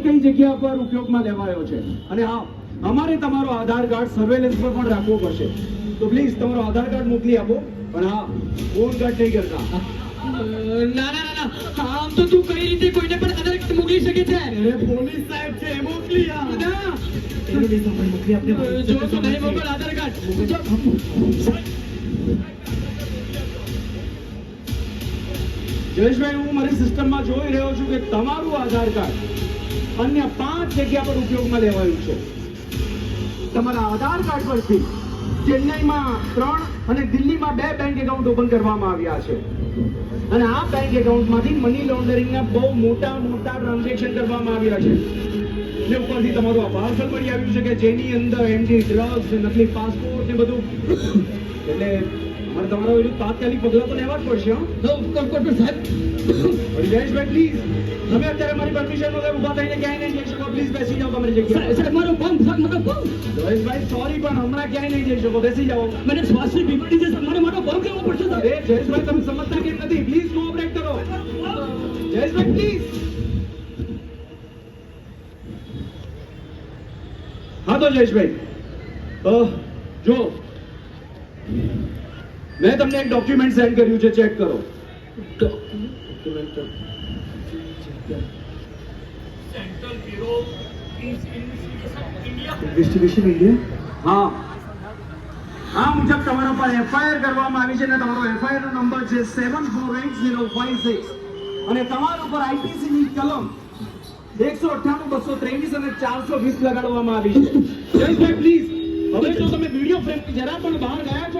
કઈ જગ્યા પર ઉપયોગમાં લેવાયો છે અને હા અમારે તમારો આધાર કાર્ડ સર્વેલન્સ પર પણ રાખવો પડશે તો પ્લીઝ તમારો આધાર કાર્ડ મોકલી આપો પણ હા ફોન કટ નહીં કરતા ના ના ના આમ તો તું કઈ રીતે કોઈને પણ આધાર કાર્ડ મોકલી શકે છે અરે પોલીસ સાહેબ છે મોકલી આ ના મોકલી આપને જો તો નહીં મોકલ આધાર કાર્ડ જયેશભાઈ હું મારી સિસ્ટમમાં જોઈ રહ્યો છું કે તમારું આધાર કાર્ડ અન્ય 5 જગ્યા પર ઉપયોગમાં લેવાયું છે તમારા આધાર કાર્ડ પરથી ચેન્નઈમાં 3 અને દિલ્હીમાં 2 બેંક એકાઉન્ટ ઓપન કરવામાં આવ્યા છે અને આ બેંક એકાઉન્ટમાંથી મની લોન્ડરિંગના બહુ મોટા ટ્રાન્ઝેક્શન કરવામાં આવ્યા છે ને ઉપરથી તમારું આ પાર્સલ મળી આવ્યું છે કે જેની અંદર એમડી ડ્રગ્સ નકલી પાસપોર્ટ ને બધું એટલે અમારે તમારો વિરુદ્ધ તાત્કાલિક પગલાં તો લેવા જ પડશે કોર્પોરેટર સાહેબ જયેશભાઈ પ્લીઝ તમે અત્યારે મારી પરમિશન વગર ઊભા થઈને ક્યાંય નહીં જઈ શકો પ્લીઝ બેસી જાઓ તમારી જગ્યાએ સાહેબ મારો પંપ સાહેબ મારો પંપ જયેશભાઈ સોરી પણ હમણાં ક્યાંય નહીં જઈ શકો બેસી જાઓ મને શ્વાસની બીમારી છે મારે મારો પંપ લેવો પડશે સાહેબ અરે જયેશભાઈ તમે સમજતા કેમ નથી પ્લીઝ કોઓપરેટ કરો જયેશભાઈ પ્લીઝ હા તો જયેશભાઈ જો મેં તમને એક ડોક્યુમેન્ટ સેન્ડ કર્યું છે ચેક કરો ઇન્વેસ્ટિગેશન ઇન્ડિયા હા આ મુજબ તમારા પર એફઆઈઆર કરવામાં આવી છે અને તમારો એફઆઈઆર નો નંબર છે 748056 અને તમારા પર આઈપીસી ની કલમ 198 223 અને 420 લગાડવામાં આવી છે જયેશભાઈ પ્લીઝ હવે જો તમે વિડિયો ફ્રેમ જરા પણ બહાર ગયા છો